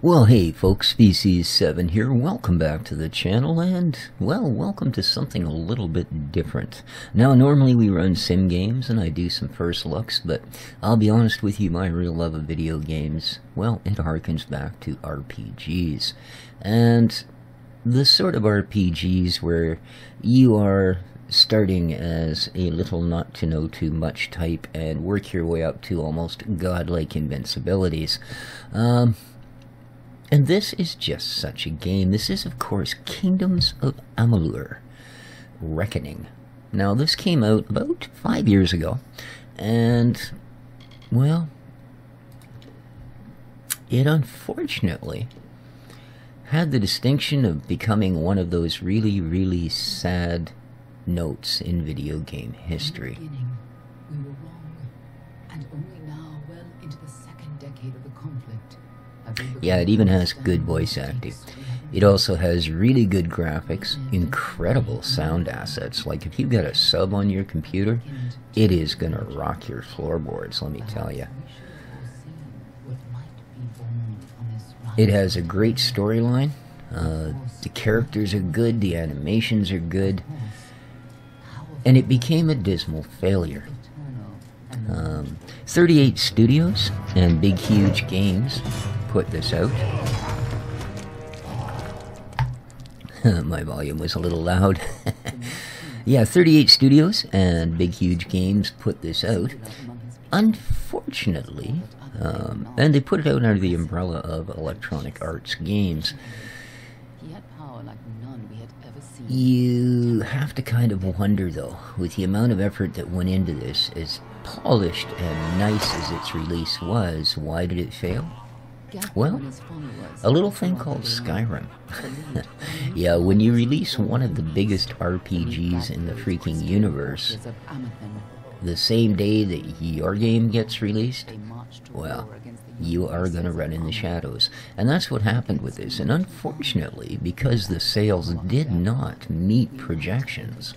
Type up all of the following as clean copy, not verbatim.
Well, hey folks, Species7 here. Welcome back to the channel, and, well, welcome to something a little bit different. Now, normally we run sim games, and I do some first looks, but I'll be honest with you, my real love of video games, well, it harkens back to RPGs. And the sort of RPGs where you are starting as a little not-to-know-too-much type and work your way up to almost godlike invincibilities. And this is just such a game. This is, of course, Kingdoms of Amalur: Reckoning. Now, this came out about 5 years ago, and, well, it unfortunately had the distinction of becoming one of those really, really sad notes in video game history. In the beginning, we were wrong, and only now, well into the second decade of the conflict. Yeah, it even has good voice acting. It also has really good graphics, incredible sound assets. Like, if you've got a sub on your computer, it is gonna rock your floorboards, let me tell you. It has a great storyline. The characters are good, the animations are good, and it became a dismal failure. 38 Studios and Big Huge Games put this out. My volume was a little loud. Yeah, 38 Studios and Big Huge Games put this out. Unfortunately, and they put it out under the umbrella of Electronic Arts Games. You have to kind of wonder, though, with the amount of effort that went into this, as polished and nice as its release was, why did it fail? Well, a little thing called Skyrim. Yeah, when you release one of the biggest RPGs in the freaking universe the same day that your game gets released, well, you are going to run in the shadows. And that's what happened with this. And unfortunately, because the sales did not meet projections,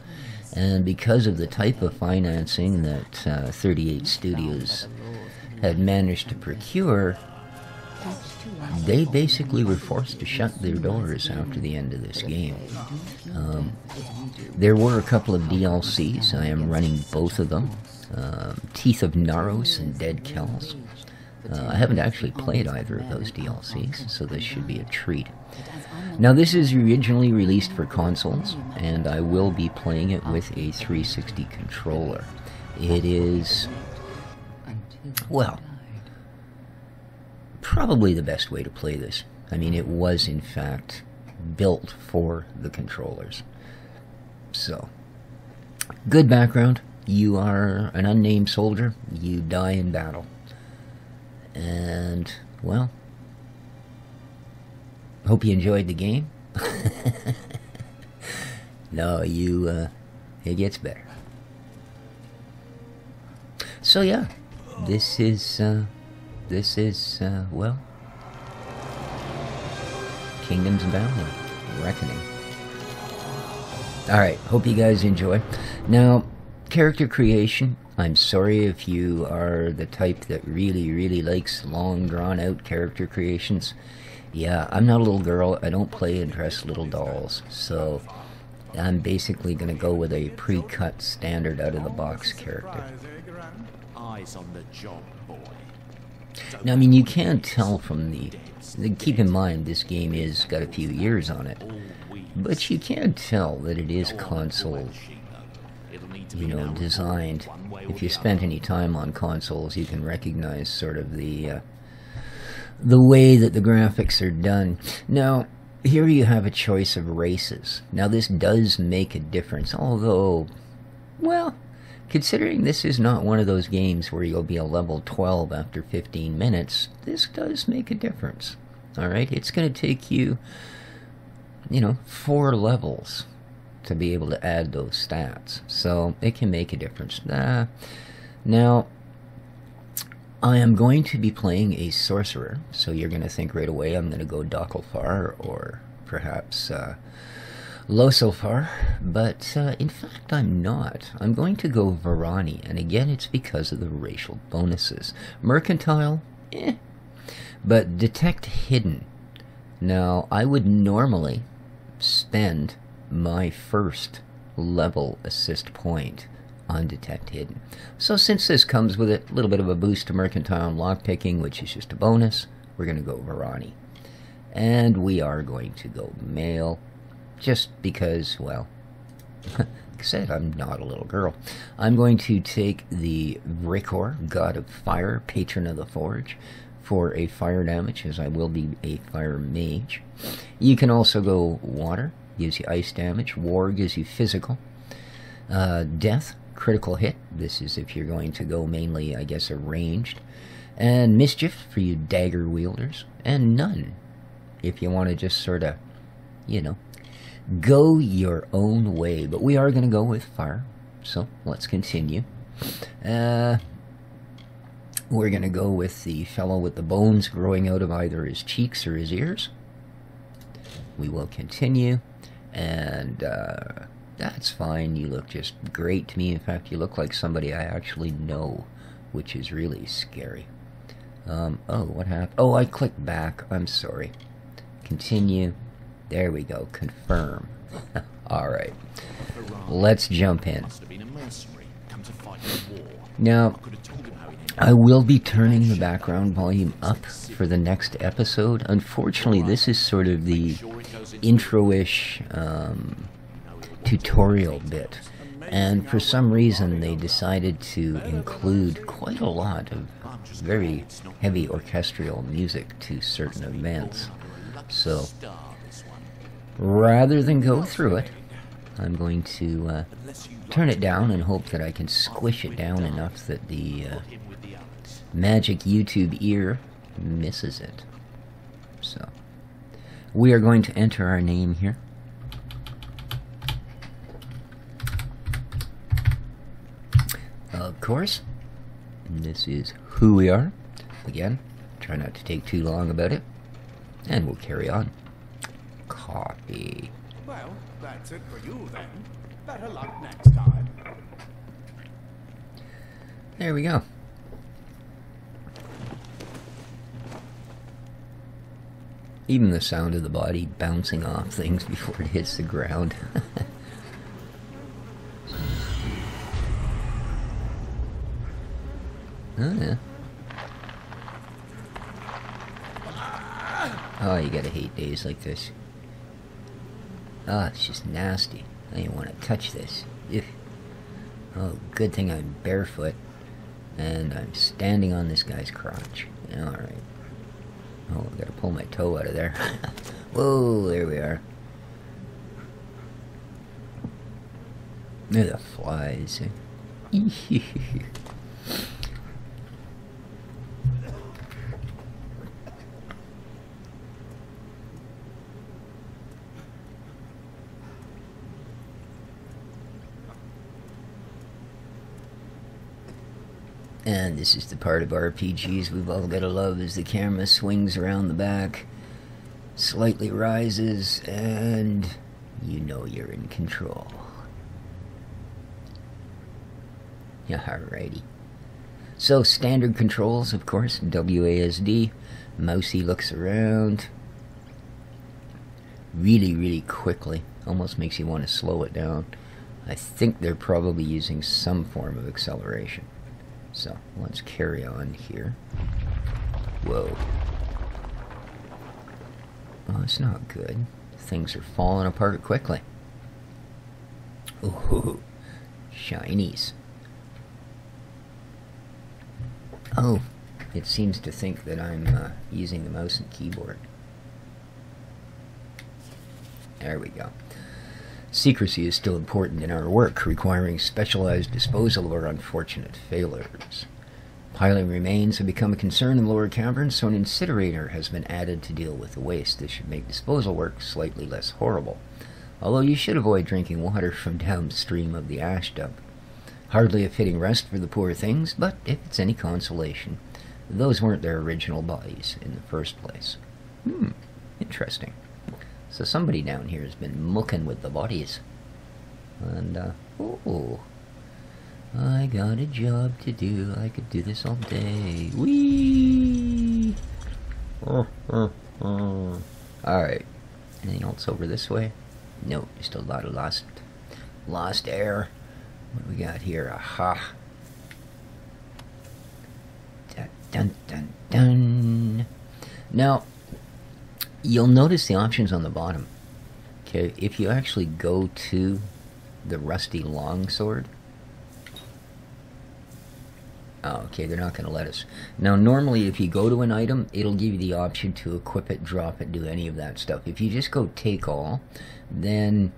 and because of the type of financing that 38 Studios had managed to procure, they basically were forced to shut their doors after the end of this game. There were a couple of DLCs. I am running both of them. Teeth of Naros and Dead Kells. I haven't actually played either of those DLCs, so this should be a treat. Now, this is originally released for consoles, and I will be playing it with a 360 controller. It is, well, probably the best way to play this. I mean, it was, in fact, built for the controllers. So, good background. You are an unnamed soldier. You die in battle. And, well, hope you enjoyed the game. No, it gets better. So, yeah, this is, well, Kingdoms of Amalur: Reckoning. Alright, hope you guys enjoy. Now, character creation. I'm sorry if you are the type that really, really likes long, drawn-out character creations. Yeah, I'm not a little girl. I don't play and dress little dolls. So, I'm basically going to go with a pre-cut, standard, out-of-the-box character. Eyes on the job, boy. Now, I mean, you can tell from the... Keep in mind, this game is got a few years on it. But you can tell that it is console, you know, designed. If you spent any time on consoles, you can recognize sort of the way that the graphics are done. Now, here you have a choice of races. Now, this does make a difference, although, well, considering this is not one of those games where you'll be a level 12 after 15 minutes, this does make a difference. Alright, it's going to take you, you know, 4 levels to be able to add those stats. So, it can make a difference. Now, I am going to be playing a sorcerer, so you're going to think right away I'm going to go Docklefar or perhaps Loselfar, but in fact I'm not. I'm going to go Varani, and again it's because of the racial bonuses. Mercantile, but Detect Hidden Now, I would normally spend my first level assist point on Detect Hidden. So since this comes with a little bit of a boost to Mercantile and Lockpicking, which is just a bonus, we're going to go Varani. And we are going to go male, just because, well, like I said, I'm not a little girl. I'm going to take the Vrikor, God of Fire, Patron of the Forge, for a fire damage, as I will be a fire mage. You can also go water, gives you ice damage. War gives you physical. Death, critical hit. This is if you're going to go mainly, I guess, a ranged. And mischief for you dagger wielders. And none, if you want to just sort of, you know, go your own way. But we are going to go with fire, so let's continue. We're going to go with the fellow with the bones growing out of either his cheeks or his ears. We will continue, and that's fine. You look just great to me. In fact, you look like somebody I actually know, which is really scary. Oh, what happened? Oh, I clicked back. I'm sorry. Continue. There we go. Confirm. Alright. Let's jump in. Now, I will be turning the background volume up for the next episode. Unfortunately, this is sort of the intro-ish tutorial bit. And for some reason, they decided to include quite a lot of very heavy orchestral music to certain events. So, rather than go through it, I'm going to turn it down and hope that I can squish it down enough that the magic YouTube ear misses it. So, we are going to enter our name here. Of course, this is who we are. Again, try not to take too long about it, and we'll carry on. Copy. Well, that's it for you then. Better luck next time. There we go. Even the sound of the body bouncing off things before it hits the ground. Oh, yeah. Oh, you gotta hate days like this. Ah, it's just nasty. I don't want to touch this. Ugh. Oh, good thing I'm barefoot. And I'm standing on this guy's crotch. Alright. Oh, I gotta pull my toe out of there. Whoa, there we are. There are the flies. And this is the part of RPGs we've all got to love, as the camera swings around the back, slightly rises, and you know you're in control. Alrighty. So, standard controls, of course, WASD, mousey looks around, really quickly, almost makes you want to slow it down. I think they're probably using some form of acceleration. So, let's carry on here. Whoa. Oh, it's not good. Things are falling apart quickly. Ooh, shinies. Oh, it seems to think that I'm using the mouse and keyboard. There we go. Secrecy is still important in our work, requiring specialized disposal of our unfortunate failures. Piling remains have become a concern in lower caverns, so an incinerator has been added to deal with the waste. This should make disposal work slightly less horrible, although you should avoid drinking water from downstream of the ash dump. Hardly a fitting rest for the poor things, but if it's any consolation, those weren't their original bodies in the first place. Interesting. So somebody down here has been mucking with the bodies. And, oh, I got a job to do. I could do this all day. Whee! Alright. Anything else over this way? No, just a lot of lost air. What do we got here? Aha. Dun, dun, dun, dun. Now, you'll notice the options on the bottom. Okay, if you actually go to the rusty longsword. Oh, okay, they're not going to let us. Now, normally if you go to an item, it'll give you the option to equip it, drop it, do any of that stuff. If you just go take all, then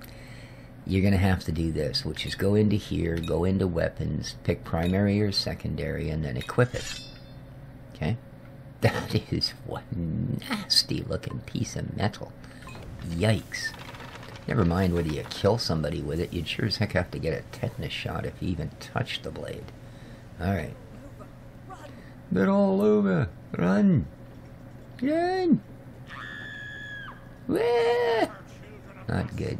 you're going to have to do this, which is go into here, go into weapons, pick primary or secondary, and then equip it. Okay? That is one nasty looking piece of metal. Yikes. Never mind whether you kill somebody with it, you'd sure as heck have to get a tetanus shot if you even touch the blade. Alright. They're all over. Run! Run! Wah! Not good.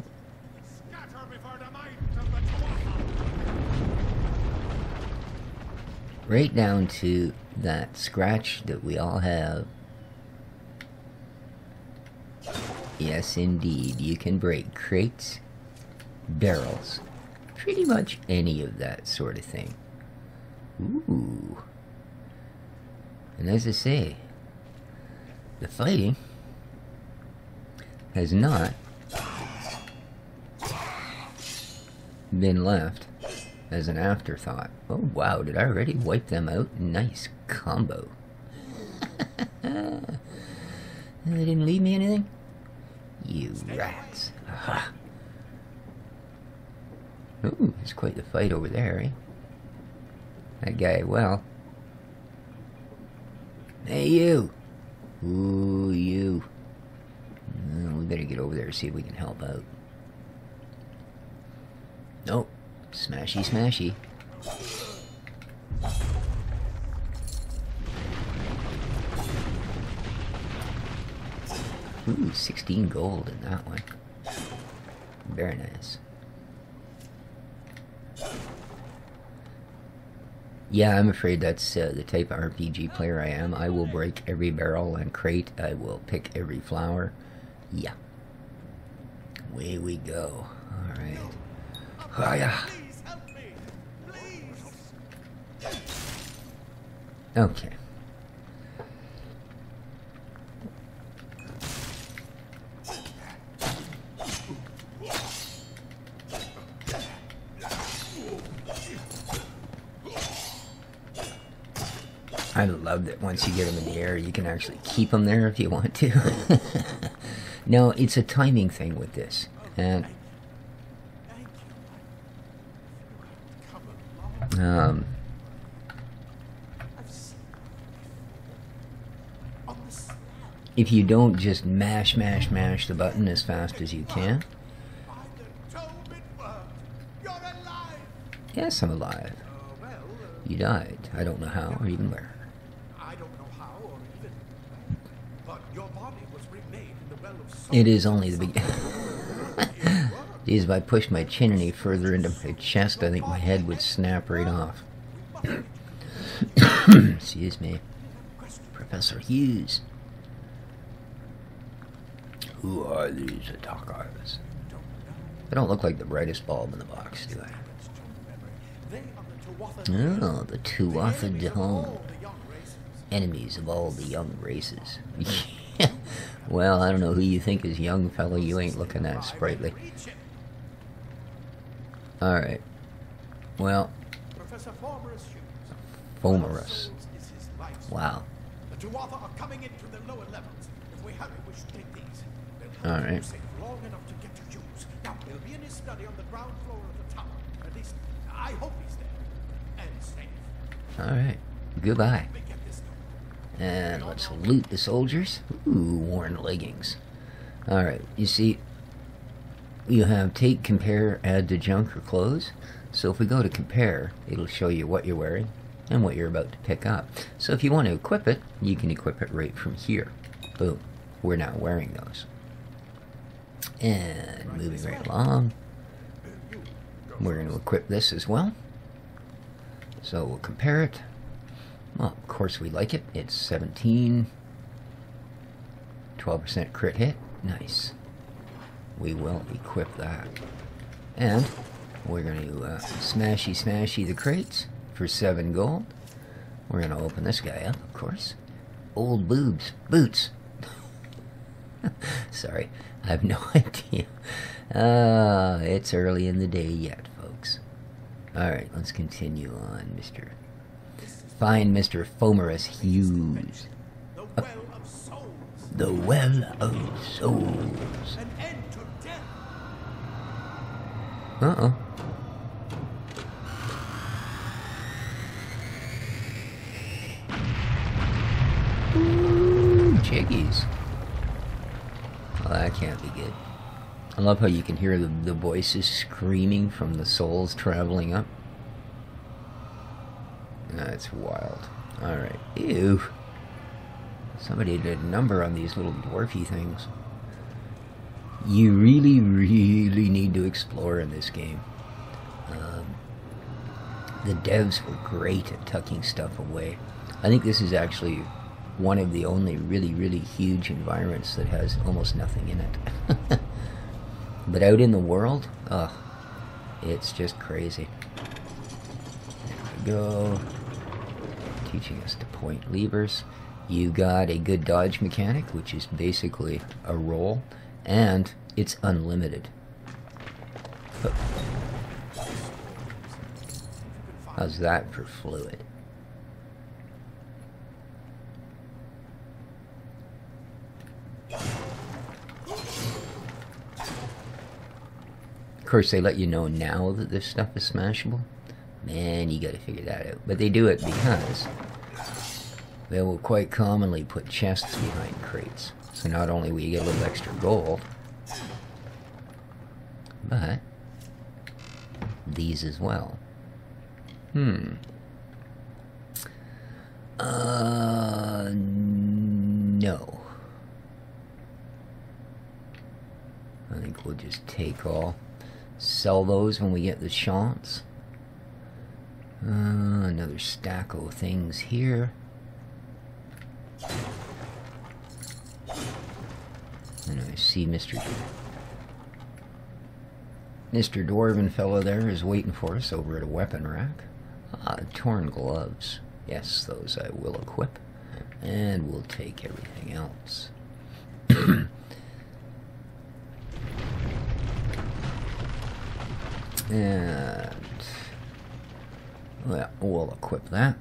Right down to that scratch that we all have. Yes, indeed. You can break crates, barrels, pretty much any of that sort of thing. Ooh. And as I say, the fighting has not been left as an afterthought. Oh wow, did I already wipe them out? Nice combo. They didn't leave me anything? You rats. Aha. Ooh, it's quite the fight over there, eh? That guy, well. Hey, you! Ooh, you. We better get over there and see if we can help out. Nope. Smashy, smashy. Ooh, 16 gold in that one. Very nice. Yeah, I'm afraid that's the type of RPG player I am. I will break every barrel and crate. I will pick every flower. Yeah. Away we go. Alright. Hiya. Okay. I love that once you get them in the air, you can actually keep them there if you want to. No, it's a timing thing with this. And if you don't just mash the button as fast as you can. Yes, I'm alive. You died. I don't know how or even where. It is only the beginning. Geez, if I pushed my chin any further into my chest, I think my head would snap right off. Excuse me. Professor Hughes. Who are these attackers? They don't look like the brightest bulb in the box, do they? Oh, the Tuatha De Home. Enemies of all the young races. Well, I don't know who you think is young, fellow. You ain't looking that sprightly. Alright. Well. Fomerus. Wow. Alright. Alright. Goodbye. And let's loot the soldiers. Ooh, worn leggings. Alright, you see, you have take, compare, add to junk or clothes. So if we go to compare, it'll show you what you're wearing and what you're about to pick up. So if you want to equip it, you can equip it right from here. Boom. We're now wearing those. And moving right along, we're going to equip this as well. So we'll compare it. Well, of course we like it. It's 17. 12% crit hit. Nice. We will equip that. And we're going to smashy the crates for 7 gold. We're going to open this guy up, of course. Old boots. Sorry, I have no idea. It's early in the day yet, folks. Alright, let's continue on, Find Mr. Fomerus Hughes. The well of souls. The Well of Souls. An end to death. Uh-oh. Ooh, chickies. Well, that can't be good. I love how you can hear the voices screaming from the souls traveling up. That's wild. Alright. Ew. Somebody did a number on these little dwarfy things. You really, really need to explore in this game. The devs were great at tucking stuff away. I think this is actually one of the only really, really huge environments that has almost nothing in it. But out in the world, it's just crazy. There we go. Teaching us to point levers. You got a good dodge mechanic, which is basically a roll, and it's unlimited. How's that for fluid? Of course, they let you know now that this stuff is smashable. Man, you gotta figure that out. But they do it because they will quite commonly put chests behind crates. So not only will you get a little extra gold, but these as well. No. I think we'll just take all. Sell those when we get the chance. Another stack of things here. And I see Mr. Dwarven fellow there is waiting for us over at a weapon rack. Torn gloves. Yes, those I will equip. And we'll take everything else. And well, we'll equip that.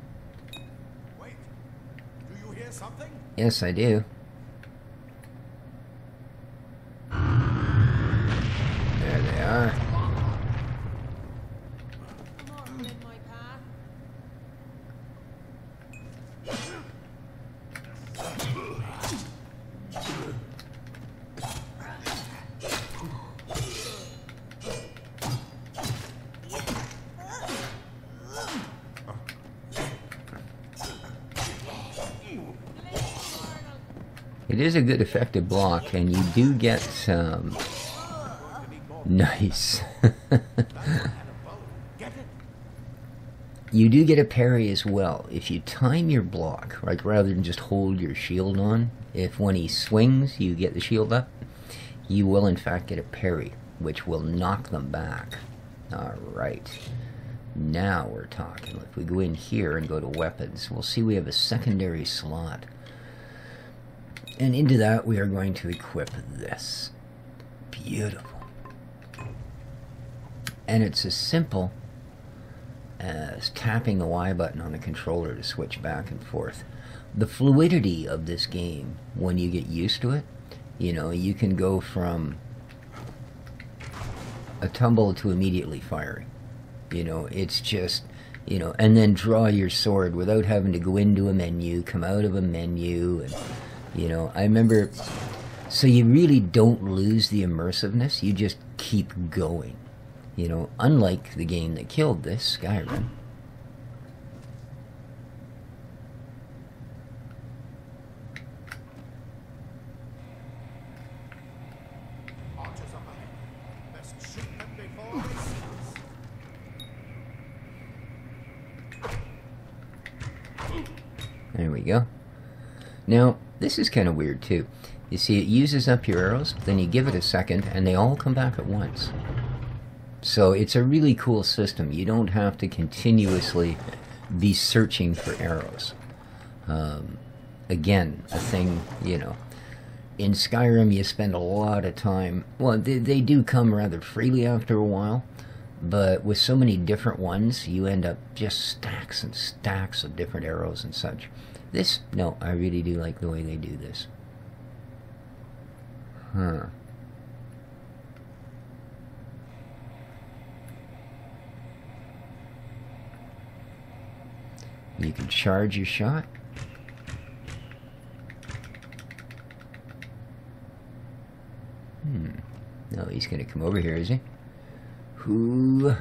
Wait, do you hear something? Yes, I do. There they are. It is a good effective block, and you do get some... Nice. You do get a parry as well. If you time your block, like rather than just hold your shield on, if when he swings you get the shield up, you will in fact get a parry, which will knock them back. Alright. Now we're talking. If we go in here and go to weapons, we'll see we have a secondary slot. And into that we are going to equip this. Beautiful. And it's as simple as tapping the Y button on the controller to switch back and forth. The fluidity of this game, when you get used to it, you know, you can go from a tumble to immediately firing. You know, it's just, you know, and then draw your sword without having to go into a menu, come out of a menu, and, you know, I remember, so you really don't lose the immersiveness, you just keep going. You know, unlike the game that killed this, Skyrim. There we go. Now, this is kind of weird too. You see, it uses up your arrows, then you give it a second, and they all come back at once. So it's a really cool system. You don't have to continuously be searching for arrows. Again, a thing, you know, in Skyrim you spend a lot of time, well, they do come rather freely after a while, but with so many different ones, you end up just stacks and stacks of different arrows and such. This, no, I really do like the way they do this. Huh. You can charge your shot. No, he's gonna come over here, is he? Who?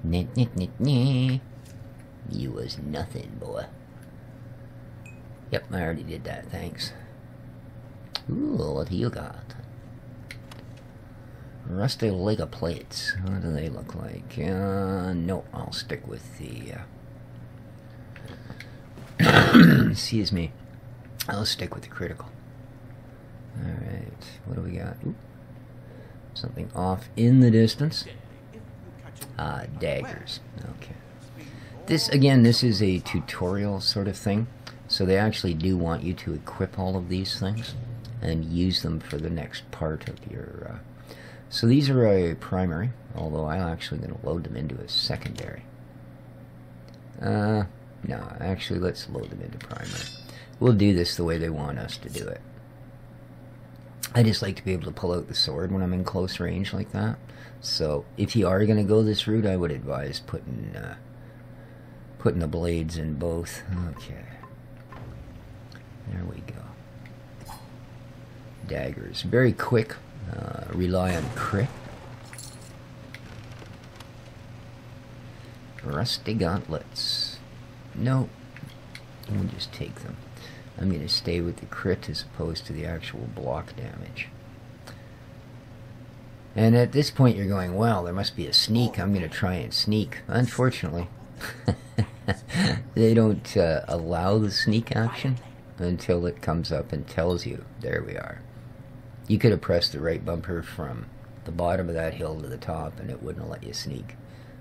Nah. You was nothing, boy. Yep, I already did that, thanks. Ooh, what do you got? Rusty Lego plates. What do they look like? No, I'll stick with the... excuse me. I'll stick with the critical. Alright, what do we got? Ooh. Something off in the distance. Daggers. Okay. This, again, this is a tutorial sort of thing. So they actually do want you to equip all of these things and use them for the next part of your... So these are a primary, although I'm actually going to load them into a secondary. No, actually let's load them into primary. We'll do this the way they want us to do it. I just like to be able to pull out the sword when I'm in close range like that. So if you are going to go this route, I would advise putting the blades in both. Okay. There we go. Daggers. Very quick. Rely on crit. Rusty gauntlets. No. We'll just take them. I'm going to stay with the crit as opposed to the actual block damage. And at this point you're going, well, there must be a sneak. I'm going to try and sneak. Unfortunately, they don't allow the sneak action until it comes up and tells you, there we are. You could have pressed the right bumper from the bottom of that hill to the top and it wouldn't have let you sneak.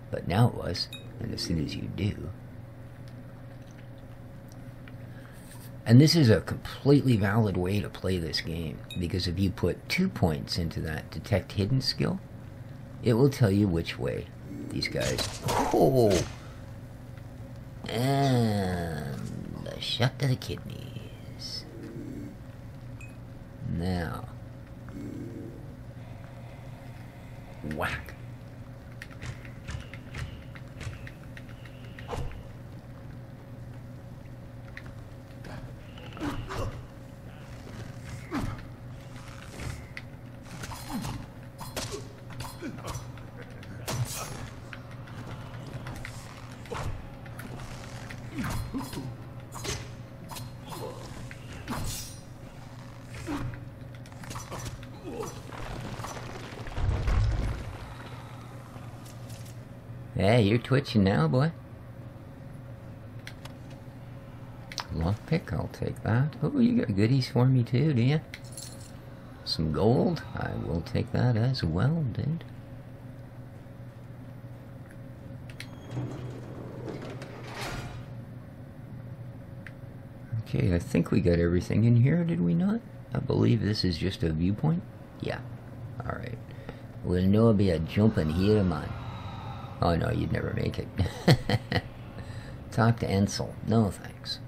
But now it was, and as soon as you do... And this is a completely valid way to play this game, because if you put 2 points into that detect hidden skill, it will tell you which way these guys... Oh! And a shot to the kidneys. Now... Whack. Hey, you're twitching now, boy. Lockpick, I'll take that. Oh, you got goodies for me too, do you? Some gold? I will take that as well, dude. Okay, I think we got everything in here, did we not? I believe this is just a viewpoint. Yeah. Alright. Well, no be a jumping here, man. Oh no, you'd never make it. Talk to Ansel. No thanks.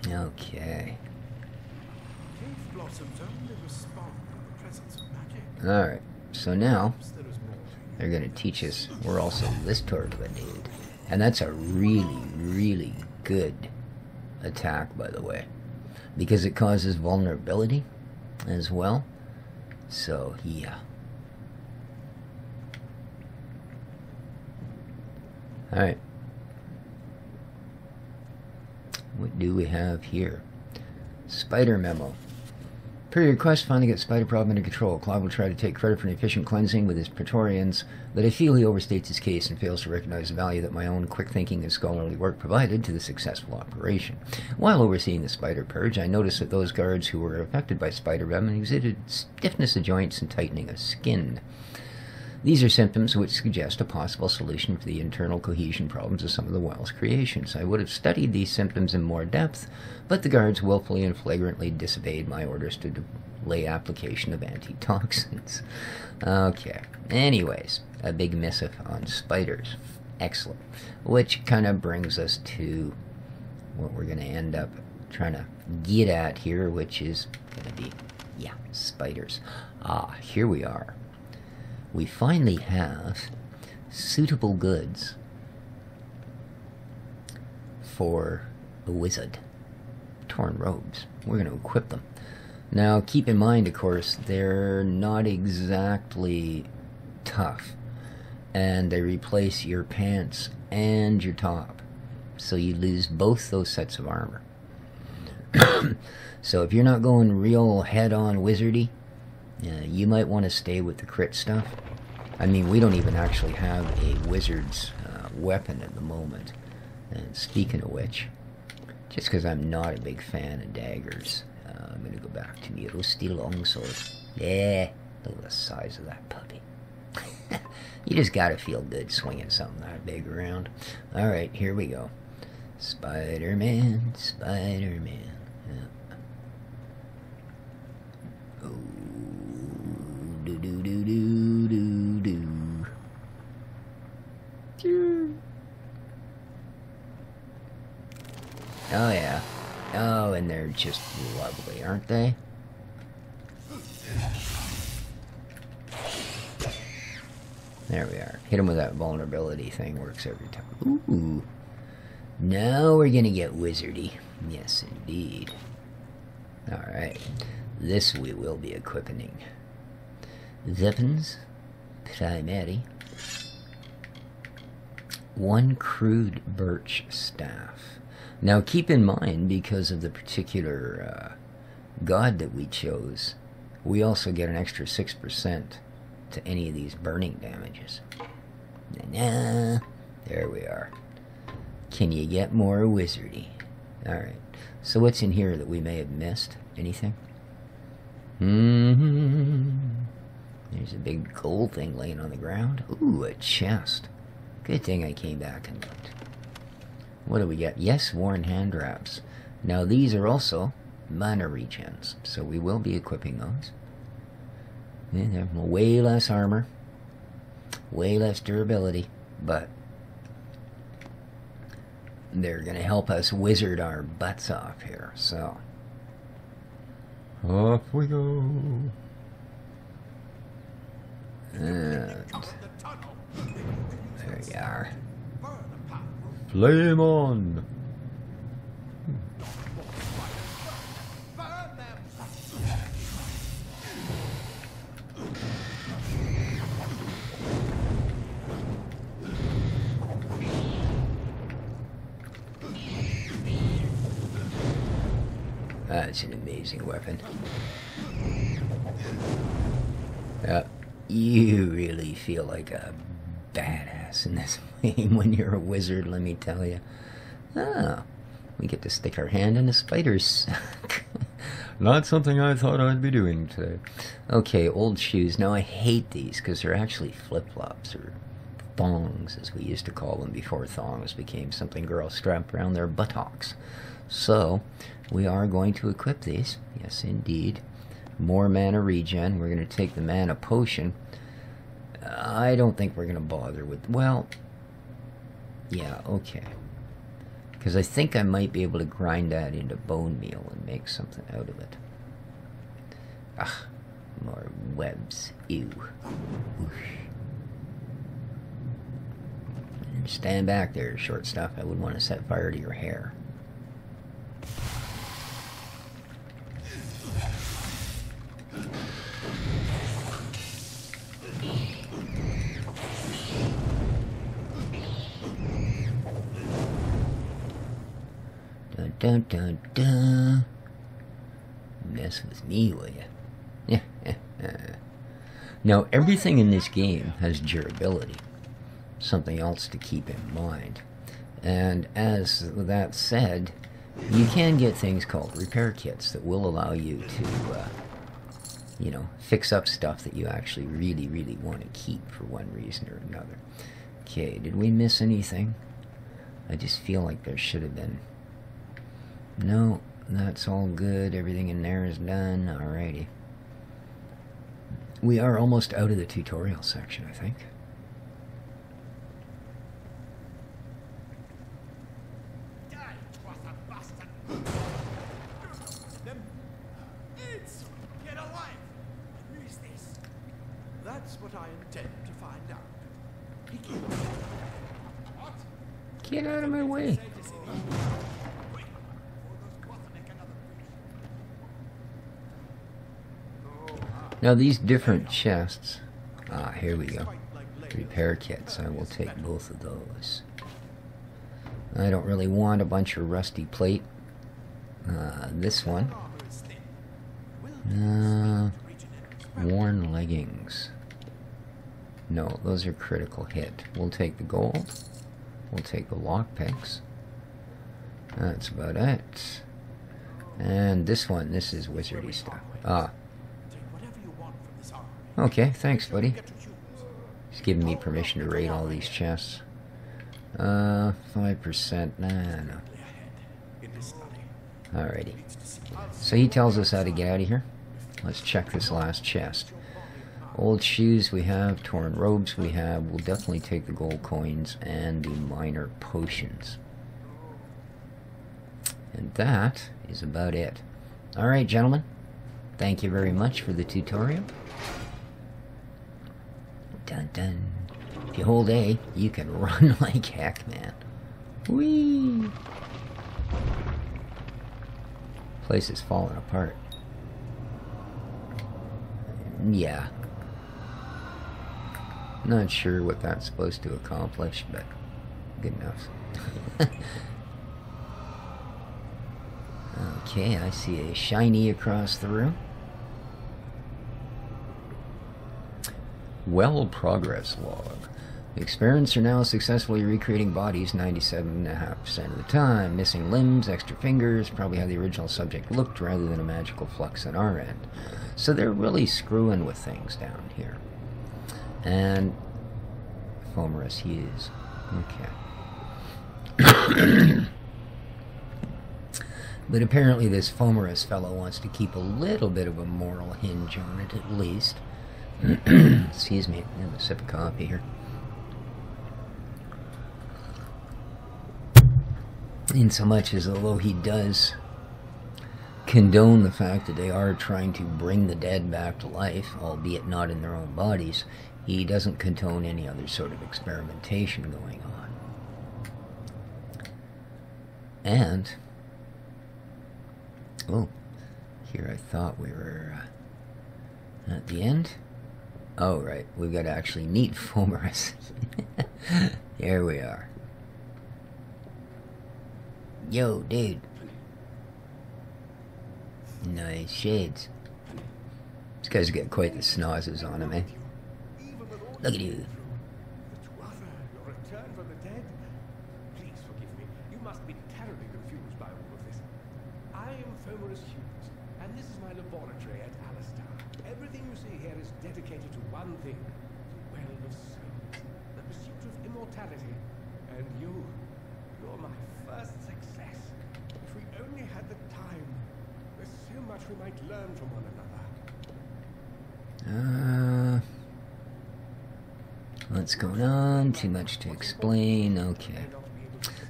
Okay. Alright, so now they're going to teach us we're also this toward the dude. And that's a really, really good attack, by the way. Because it causes vulnerability as well. So, yeah. Alright. What do we have here? Spider memo. Per your request, finally get spider problem under control. Claude will try to take credit for an efficient cleansing with his Praetorians, but I feel he overstates his case and fails to recognize the value that my own quick thinking and scholarly work provided to the successful operation. While overseeing the spider purge, I noticed that those guards who were affected by spider venom exhibited stiffness of joints and tightening of skin. These are symptoms which suggest a possible solution for the internal cohesion problems of some of the wild's creations. I would have studied these symptoms in more depth, but the guards willfully and flagrantly disobeyed my orders to delay application of antitoxins. Okay, anyways, a big missive on spiders. Excellent. Which kind of brings us to what we're going to end up trying to get at here, which is going to be, yeah, spiders. Here we are. We finally have suitable goods for a wizard. Torn robes. We're going to equip them. Now, keep in mind, of course, they're not exactly tough. And they replace your pants and your top. So you lose both those sets of armor. So if you're not going real head-on wizardy, you might want to stay with the crit stuff. I mean, we don't even actually have a wizard's weapon at the moment. And speaking of which, just because I'm not a big fan of daggers, I'm going to go back to my rusty longsword. Yeah, look at the size of that puppy. You just got to feel good swinging something that big around. Alright, here we go. Spider-Man, Spider-Man. Oh, do-do-do-do-do-do. Oh, yeah. Oh, and they're just lovely, aren't they? There we are. Hit him with that vulnerability thing. Works every time. Ooh. Now we're gonna get wizardy. Yes, indeed. Alright. This we will be equipping. Weapons. Primary. One crude birch staff. Now keep in mind, because of the particular god that we chose, we also get an extra 6% to any of these burning damages. There we are. Can you get more wizardy? Alright. So what's in here that we may have missed? Anything? There's a big gold thing laying on the ground. Ooh, a chest. Good thing I came back and looked. What do we get? Yes, worn hand wraps. Now these are also mana regens, so we will be equipping those. Yeah, they're way less armor, way less durability, but they're going to help us wizard our butts off here, so off we go. And there you are. Flame on! That's an amazing weapon. You really feel like a badass in this game when you're a wizard, let me tell you. Oh, we get to stick our hand in a spider's sack. Not something I thought I'd be doing today. Okay, old shoes. Now I hate these because they're actually flip-flops, or thongs as we used to call them before thongs became something girls strap around their buttocks. So, we are going to equip these. Yes, indeed. More mana regen. We're going to take the mana potion. I don't think we're going to bother with... Well, yeah, okay. Because I think I might be able to grind that into bone meal and make something out of it. Ah, more webs. Ew. Whoosh. Stand back there, short stuff. I wouldn't want to set fire to your hair. Dun dun dun. mess with me, will ya? Now, everything in this game has durability. Something else to keep in mind. And as that said, you can get things called repair kits that will allow you to, you know, fix up stuff that you actually really, really want to keep for one reason or another. Okay, did we miss anything? I just feel like there should have been. No, that's all good. Everything in there is done. Alrighty. We are almost out of the tutorial section, I think. Get alive! Who is this? That's what I intend to find out. What? Get out of my way. Now these different chests, here we go, repair kits, I will take both of those. I don't really want a bunch of rusty plate. This one, worn leggings, no, those are critical hit. We'll take the gold, we'll take the lockpicks, that's about it. And this one, this is wizardy stuff. Okay, thanks, buddy. He's giving me permission to raid all these chests. 5%. Nah, no. Alrighty. So he tells us how to get out of here. Let's check this last chest. Old shoes we have, torn robes we have. We'll definitely take the gold coins and the minor potions. And that is about it. Alright, gentlemen. Thank you very much for the tutorial. Dun dun. If you hold A, you can run like heck, man. Whee! Place is falling apart. Yeah. Not sure what that's supposed to accomplish, but good enough. Okay, I see a shiny across the room. Well, progress log. The experiments are now successfully recreating bodies 97.5% of the time. Missing limbs, extra fingers, probably how the original subject looked rather than a magical flux on our end. So they're really screwing with things down here. And Fomerus Hughes. Okay. But apparently this Fomerus fellow wants to keep a little bit of a moral hinge on it at least. Excuse me, I have a sip of coffee here. In so much as although he does condone the fact that they are trying to bring the dead back to life, albeit not in their own bodies, he doesn't condone any other sort of experimentation going on. And, oh, here I thought we were at the end. Oh, right. We've got to actually meet Fomerus. Here we are. Yo, dude. Nice shades. This guy's got quite the snozzes on him, eh? Look at you. Your return from the dead? Please forgive me. You must be terribly confused by all of this. I am Fomerus Hughes, and this is my laboratory at Alistar. Everything you see here is dedicated to one thing, the well of souls, the pursuit of immortality. And you're my first success. If we only had the time, there's so much we might learn from one another. What's going on? Too much to explain. Okay.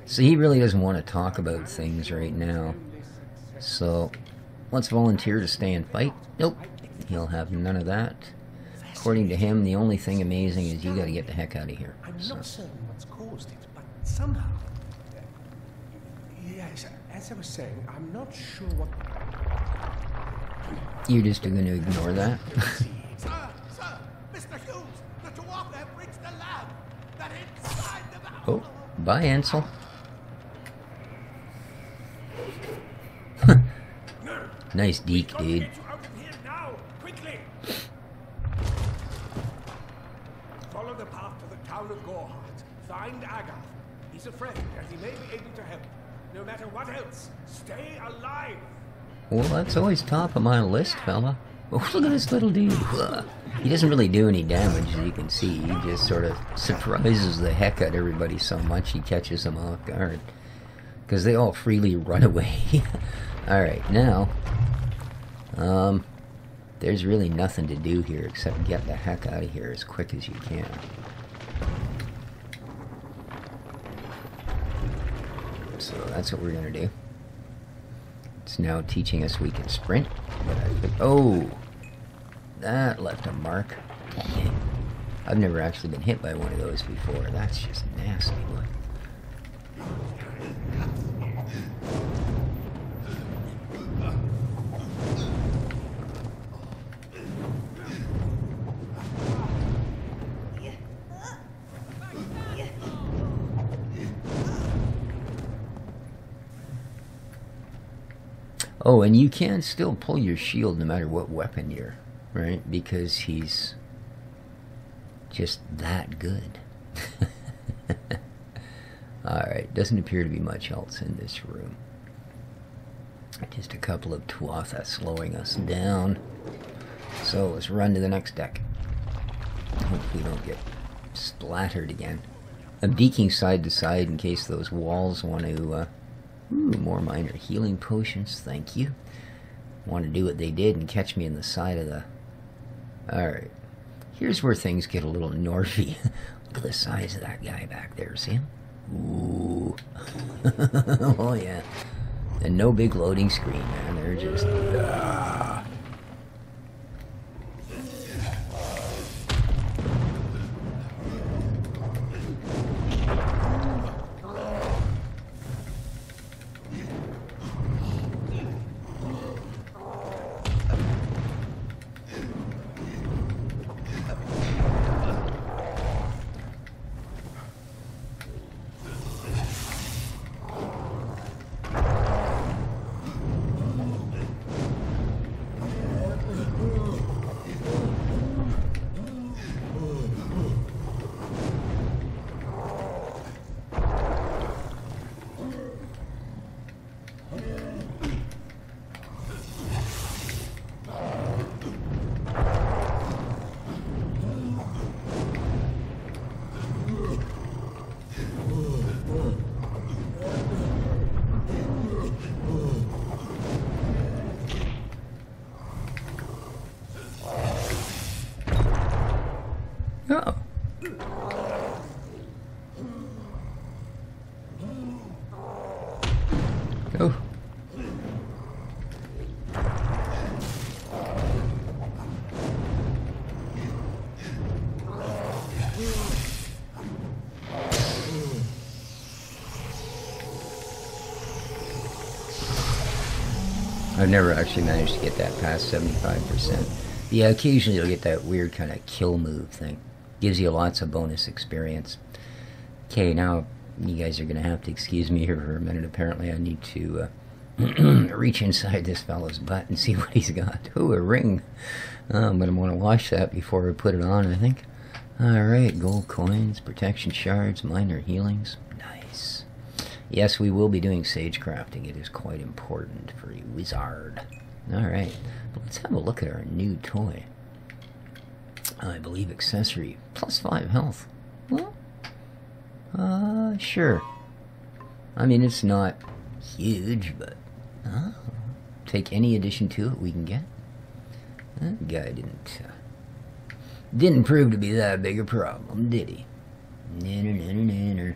So he really doesn't want to talk about things right now. So, let's volunteer to stay and fight. Nope. He'll have none of that. According to him, the only thing amazing is you gotta get the heck out of here. I'm not certain what's caused it, but somehow... yes, as I was saying, I'm not sure what... You're just gonna ignore that? Sir! Mr. Hughes! The dwarf have reached the lab! That inside the... Oh, bye, Ansel. Nice deke, dude. Get you out of here now, quickly! Follow the path to the town of Gorhart. Find Agath. He's a friend, and he may be able to help. No matter what else, stay alive! Well, that's always top of my list, fella. Oh, look at this little dude. He doesn't really do any damage, as you can see. He just sort of surprises the heck out of everybody so much he catches them off guard. Because they all freely run away. Alright, now... there's really nothing to do here except get the heck out of here as quick as you can. So that's what we're going to do. It's now teaching us we can sprint. But oh! That left a mark. Dang. I've never actually been hit by one of those before. That's just nasty. Look. Oh, and you can still pull your shield no matter what weapon you're, right? Because he's just that good. Alright, doesn't appear to be much else in this room. Just a couple of Tuatha slowing us down. So let's run to the next deck. Hopefully we don't get splattered again. I'm deking side to side in case those walls want to... ooh, more minor healing potions, thank you. Want to do what they did and catch me in the side of the... Alright. Here's where things get a little Norfy. Look at the size of that guy back there, see him? Ooh. Oh yeah. And no big loading screen, man. They're just... Oh. Oh. I've never actually managed to get that past 75%. Yeah, occasionally you'll get that weird kind of kill move thing. Gives you lots of bonus experience. Okay, now you guys are going to have to excuse me here for a minute. Apparently I need to reach inside this fellow's butt and see what he's got. Ooh, a ring. I'm going to want to wash that before I put it on, I think. Alright, gold coins, protection shards, minor healings. Nice. Yes, we will be doing sage crafting. It is quite important for a wizard. Alright, but let's have a look at our new toy. I believe accessory. Plus 5 health. Well, sure. I mean, it's not huge, but take any addition to it we can get. That guy didn't prove to be that big a problem, did he? Nanner.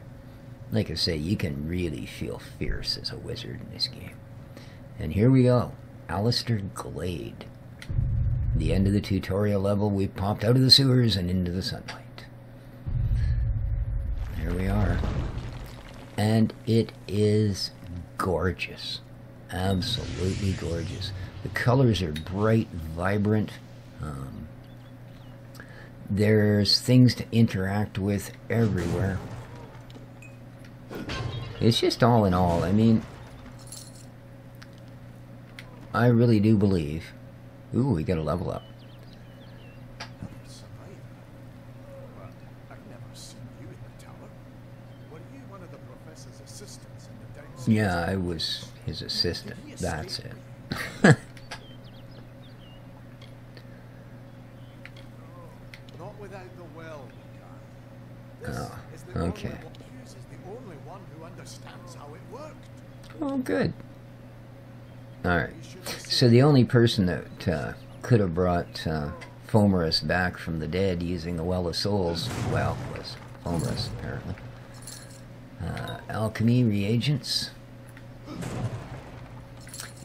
Like I say, you can really feel fierce as a wizard in this game. And here we go. Alistair Glade. The end of the tutorial level, we popped out of the sewers and into the sunlight. There we are. And it is gorgeous. Absolutely gorgeous. The colors are bright, vibrant. There's things to interact with everywhere. It's just all in all, I mean, I really do believe... Ooh, we got a level up. Yeah, I was his assistant. That's it. Not without the well, Oh, okay. is the only one who understands how it worked. Oh, good. Alright. So the only person that could have brought Fomerus back from the dead using the Well of Souls, well, was Fomerus, apparently. Alchemy reagents.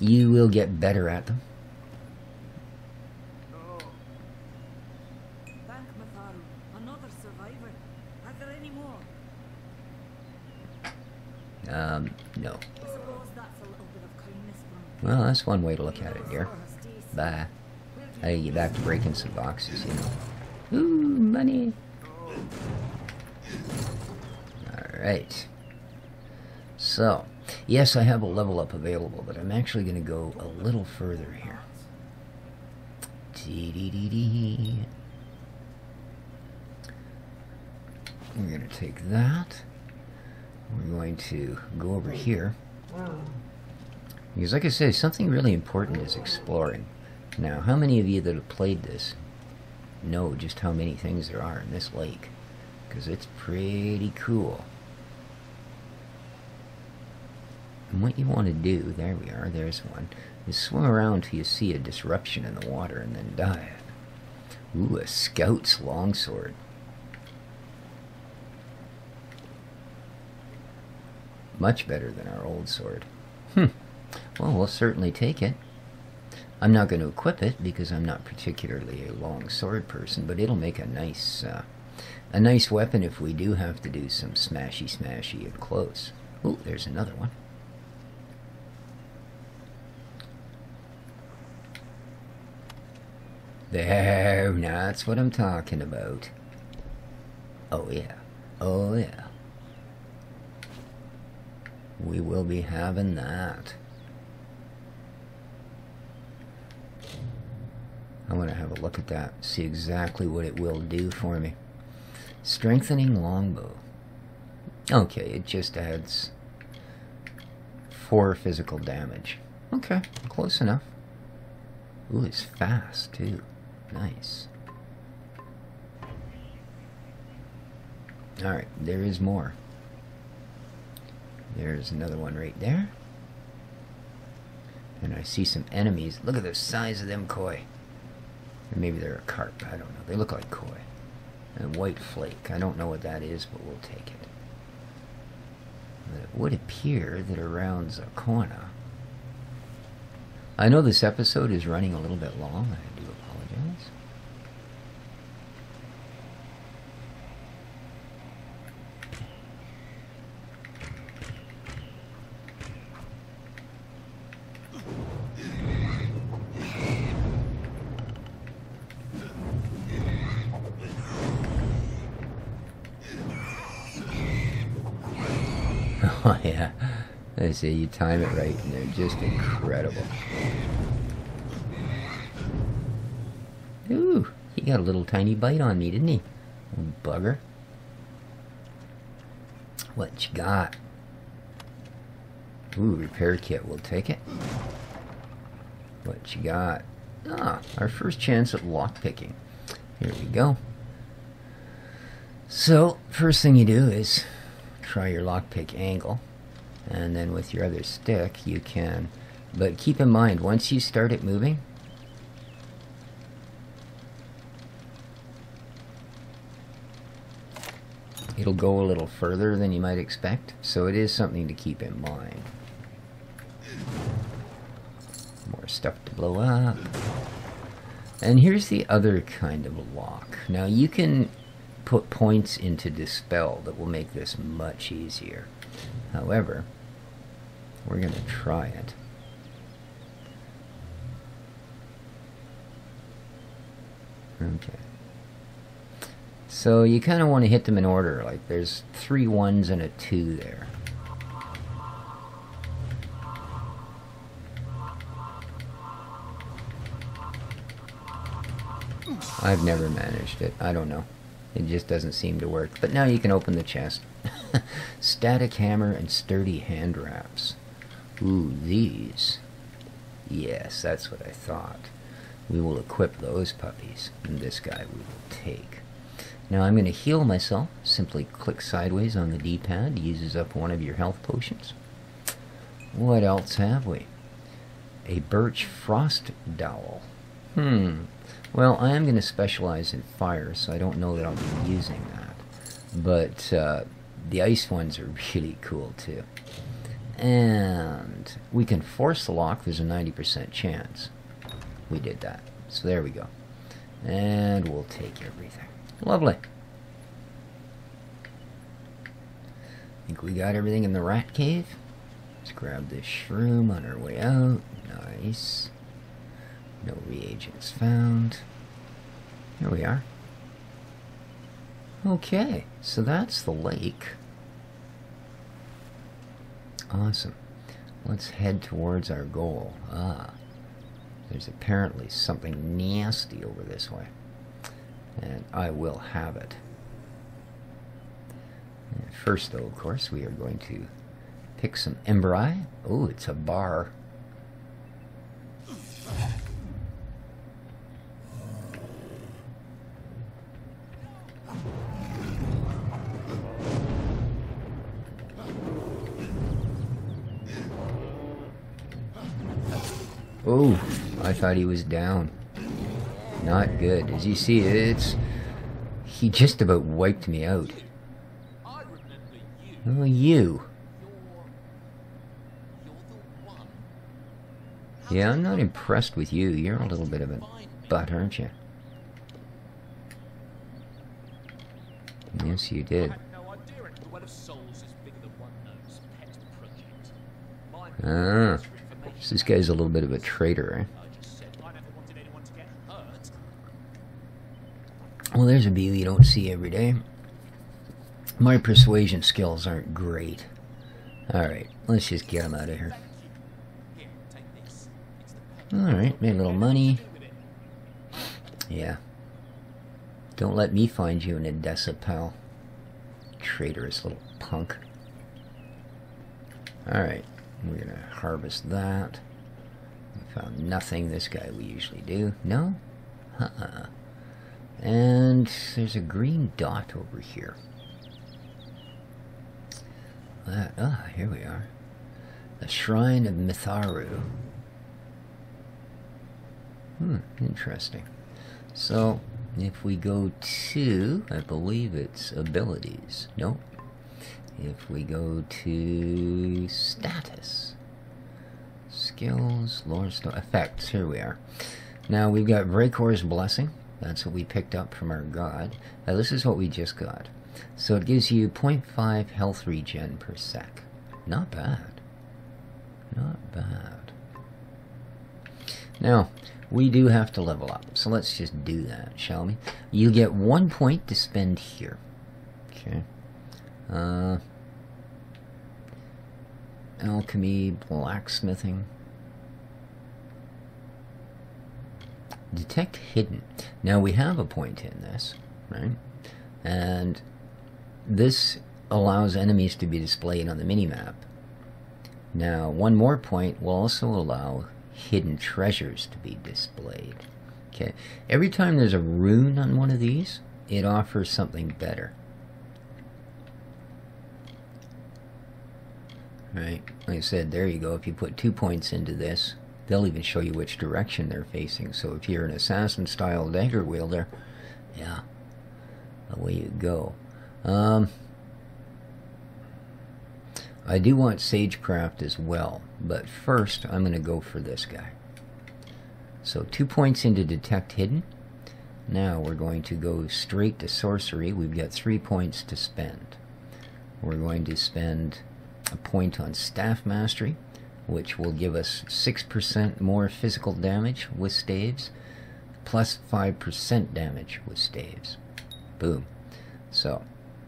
You will get better at them. Thank Matharu. Another survivor. Are there any more? No. I suppose that's a little bit of kindness from... Well, that's one way to look at it, dear. Bye. I get back to breaking some boxes, you know. Ooh, money. Alright. So, yes, I have a level up available, but I'm actually going to go a little further here. Dee-dee-dee-dee. We're going to take that. We're going to go over here. Because like I said, something really important is exploring. Now, how many of you that have played this know just how many things there are in this lake? Because it's pretty cool. And what you want to do, there we are, there's one, is swim around till you see a disruption in the water and then dive. Ooh, a scout's longsword. Much better than our old sword. Well, we'll certainly take it. I'm not going to equip it because I'm not particularly a long sword person, but it'll make a nice weapon if we do have to do some smashy at close. Ooh, there's another one. There, that's what I'm talking about. Oh yeah, oh yeah. We will be having that. I want to have a look at that, see exactly what it will do for me. Strengthening longbow. Okay, it just adds 4 physical damage. Okay, close enough. Ooh, it's fast too. Nice. Alright, there is more. There's another one right there. And I see some enemies. Look at the size of them koi. Or maybe they're a carp, I don't know. They look like koi. And white flake. I don't know what that is, but we'll take it. But it would appear that around Zakona... I know this episode is running a little bit long. I do apologize. Oh yeah, I say you time it right and they're just incredible. Ooh, he got a little tiny bite on me, didn't he? Little bugger. What you got? Ooh, repair kit, we'll take it. What you got? Ah, our first chance at lockpicking. Here we go. So, first thing you do is try your lockpick angle, and then with your other stick you can, but keep in mind, once you start it moving, it'll go a little further than you might expect, so it is something to keep in mind. More stuff to blow up. And here's the other kind of lock. Now you can put points into Dispel that will make this much easier. However, we're going to try it. Okay. So you kind of want to hit them in order. Like there's 3 1s and a 2 there. I've never managed it. I don't know. It just doesn't seem to work. But now you can open the chest. Static hammer and sturdy hand wraps. Ooh, these. Yes, that's what I thought. We will equip those puppies. And this guy we will take. Now I'm going to heal myself. Simply click sideways on the D-pad. Uses up one of your health potions. What else have we? A birch frost dowel. Well, I am going to specialize in fire, so I don't know that I'll be using that. But the ice ones are really cool too. And we can force the lock. There's a 90% chance. We did that. So there we go. And we'll take everything. Lovely. Think we got everything in the rat cave. Let's grab this shroom on our way out. Nice. No reagents found. Here we are. Okay, so that's the lake. Awesome. Let's head towards our goal. There's apparently something nasty over this way. And I will have it. And first, though, of course, we are going to pick some emberi. Oh, it's a bar. Oh, I thought he was down. Not good. As you see, he just about wiped me out. Oh, you. Yeah, I'm not impressed with you. You're a little bit of a butt, aren't you? Yes, you did. Ah, so this guy's a little bit of a traitor, eh? Well, there's a view you don't see every day. My persuasion skills aren't great. Alright, let's just get him out of here. Alright, made a little money. Yeah. Don't let me find you in Odessa, pal. Traitorous little punk. Alright, we're gonna harvest that. We found nothing. This guy we usually do. No? And there's a green dot over here. Here we are. The Shrine of Mitharu. Interesting. So, if we go to, I believe it's abilities. Nope. If we go to status, skills, lore stone, effects, here we are. Now we've got Vrakor's Blessing. That's what we picked up from our god. Now this is what we just got. So it gives you 0.5 health regen per sec. Not bad. Not bad. Now, we do have to level up. So let's just do that, shall we? You get 1 point to spend here. Okay. Alchemy, blacksmithing. Detect hidden. Now we have a point in this, right? And this allows enemies to be displayed on the minimap. Now, 1 more point will also allow hidden treasures to be displayed. Okay. Every time there's a rune on one of these, it offers something better. Right? Like I said, there you go. If you put 2 points into this, they'll even show you which direction they're facing. So if you're an assassin-style dagger wielder, yeah, away you go. I do want Sagecraft as well, but first I'm going to go for this guy. So 2 points into Detect Hidden. Now we're going to go straight to Sorcery. We've got 3 points to spend. We're going to spend a point on Staff Mastery, which will give us 6% more physical damage with staves, plus 5% damage with staves. Boom. So,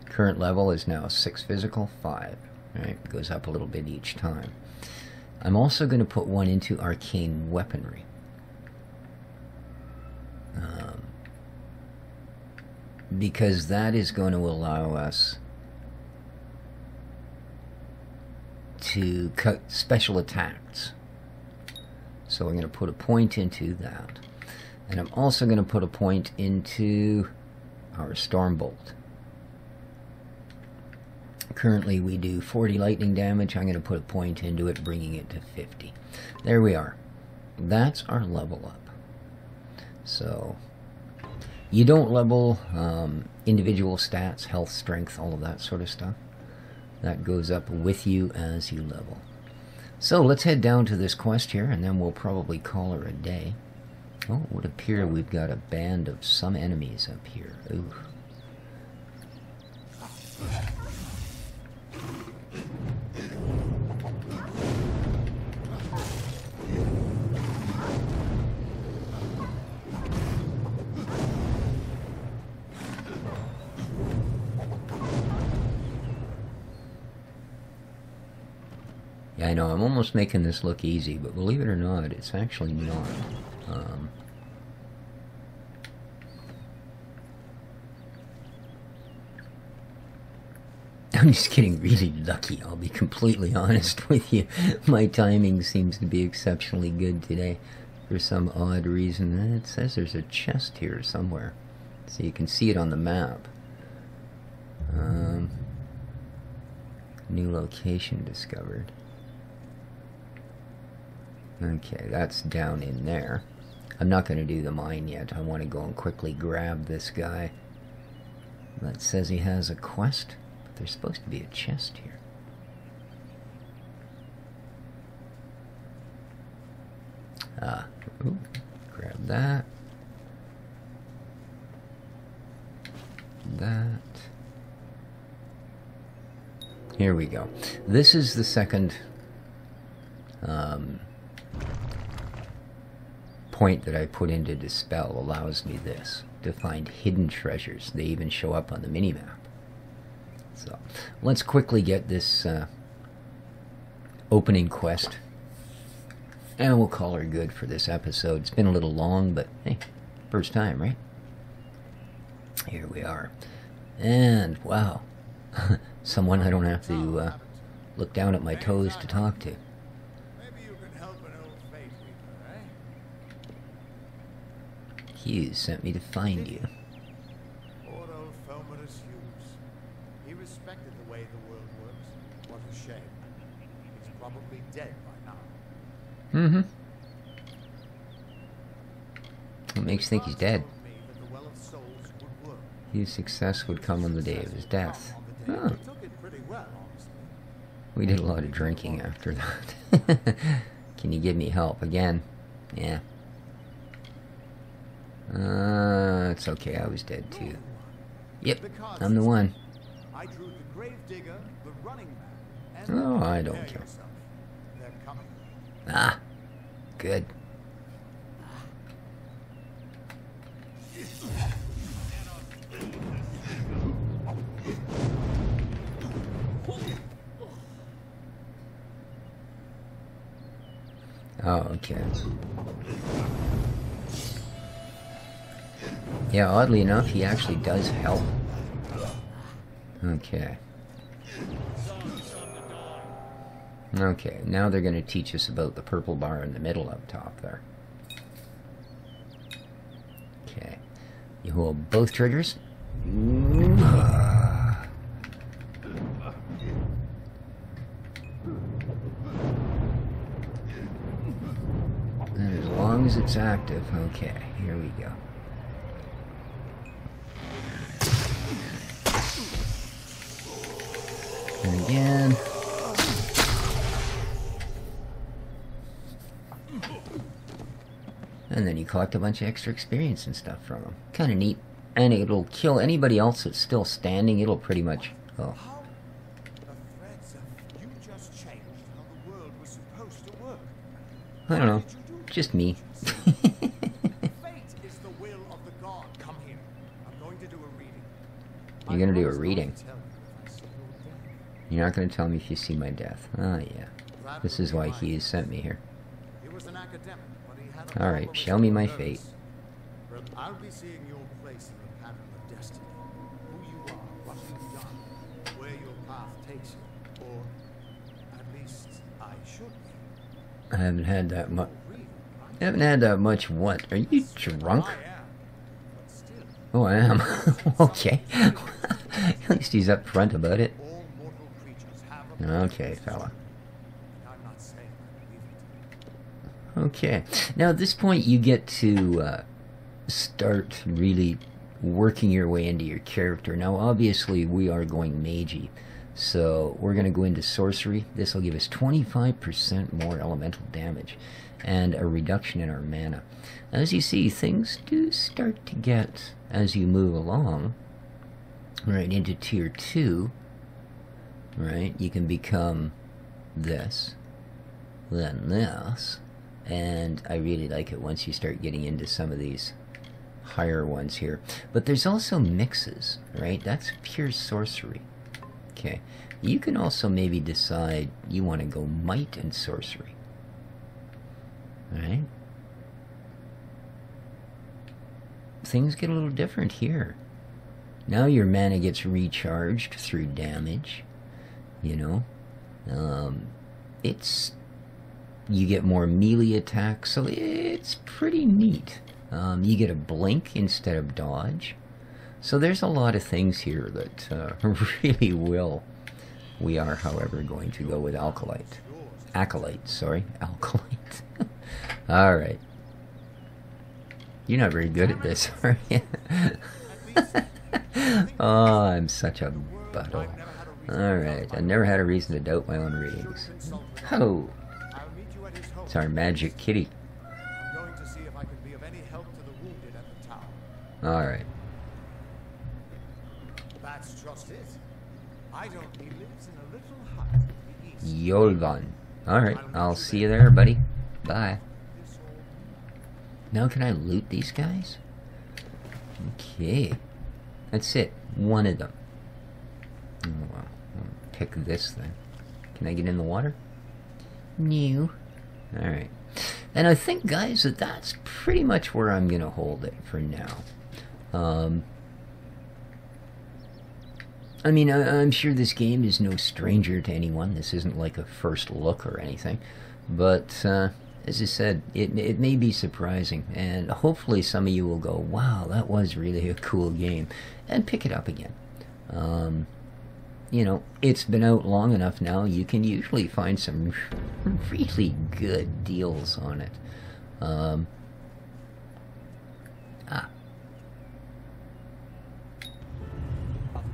current level is now 6 physical, 5. Right? Goes up a little bit each time. I'm also going to put 1 into Arcane Weaponry. because that is going to allow us to cut special attacks. So I'm going to put a point into that. And I'm also going to put a point into our Stormbolt. Currently we do 40 lightning damage. I'm going to put a point into it, bringing it to 50. There we are. That's our level up. So you don't level individual stats, health, strength, all of that sort of stuff. That goes up with you as you level. So let's head down to this quest here, and then we'll probably call her a day. Oh, it would appear we've got a band of some enemies up here. Ooh. Yeah, I know, I'm almost making this look easy, but believe it or not, it's actually not. I'm just getting really lucky, I'll be completely honest with you. My timing seems to be exceptionally good today. For some odd reason. It says there's a chest here somewhere. So you can see it on the map. New location discovered. Okay, that's down in there. I'm not going to do the mine yet. I want to go and quickly grab this guy. That says he has a quest, but there's supposed to be a chest here. Ooh, grab that. That. Here we go. This is the second point that I put into Dispel. Allows me this, to find hidden treasures. They even show up on the minimap. So let's quickly get this opening quest, and we'll call her good for this episode. It's been a little long, but hey, first time, right? Here we are. And wow, someone I don't have to look down at my toes to talk to. Hughes sent me to find you. Poor old Felmerus Hughes. He respected the way the world works. What a shame. He's probably dead by now. Mm-hmm. What makes you think he's dead? His success would come on the day of his death. Oh. We did a lot of drinking after that. Can you give me help again? Yeah. It's okay, I was dead too. Yep, I'm the one. Oh, I don't care. Ah, good. Oh, okay. Yeah, oddly enough, he actually does help. Okay. Okay, now they're going to teach us about the purple bar in the middle up top there. Okay. You hold both triggers. And as long as it's active, okay, here we go. And again. And then you collect a bunch of extra experience and stuff from them. Kind of neat. And it'll kill anybody else that's still standing. It'll pretty much... Oh. I don't know. Just me. You're gonna do a reading. You're not gonna tell me if you see my death. Oh yeah. This is why he has sent me here. Alright, show me my fate. I'll be seeing your place in the pattern of destiny. Who you are, what you've done, where your path takes you, or at least I should be. I haven't had that much. I haven't had that much. What? Are you drunk? I am, but still, Oh, I am. Okay. At least he's up front about it. all mortal creatures have a Okay, fella. I'm not saying I believe it. Okay. Now at this point you get to start really working your way into your character. Now obviously we are going magey, so we're going to go into sorcery. This will give us 25% more elemental damage and a reduction in our mana. As you see, things do start to get, as you move along, right into tier 2, right, you can become this, then this, and I really like it once you start getting into some of these higher ones here. But there's also mixes, right? That's pure sorcery. Okay, you can also maybe decide you want to go might and sorcery, right? Things get a little different here. Now your mana gets recharged through damage, you know. You get more melee attacks, so it's pretty neat. You get a blink instead of dodge. So there's a lot of things here that really we are, however, going to go with Acolyte. Acolyte, sorry. Acolyte. Alright. You're not very good at this, are you? Oh, I'm such a butthole. Alright, I never had a reason to doubt my own readings. Oh! It's our magic kitty. I'm going to see if I can be of any help to the wounded at the tower. Alright. That's just it. I don't. He lives in a little hut in the east. Yolgan. Alright, I'll see you there, buddy. Bye. Now can I loot these guys? Okay. That's it. One of them. Oh, well. I'll pick this then. Can I get in the water? No. Alright. And I think, guys, that's pretty much where I'm going to hold it for now. I mean, I'm sure this game is no stranger to anyone. This isn't like a first look or anything. But, as I said, it may be surprising. And hopefully some of you will go, wow, that was really a cool game. And pick it up again. You know, it's been out long enough now, you can usually find some really good deals on it. Of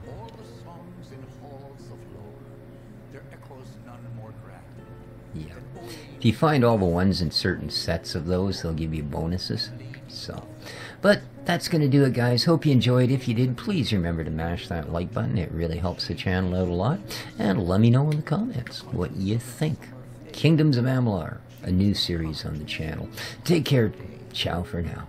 all the songs in halls of lore, there echoes none more grand. Yeah. If you find all the ones in certain sets of those, they'll give you bonuses. So, but that's going to do it, guys. Hope you enjoyed. If you did, please remember to mash that like button. It really helps the channel out a lot. And let me know in the comments what you think. Kingdoms of Amalur, a new series on the channel. Take care. Ciao for now.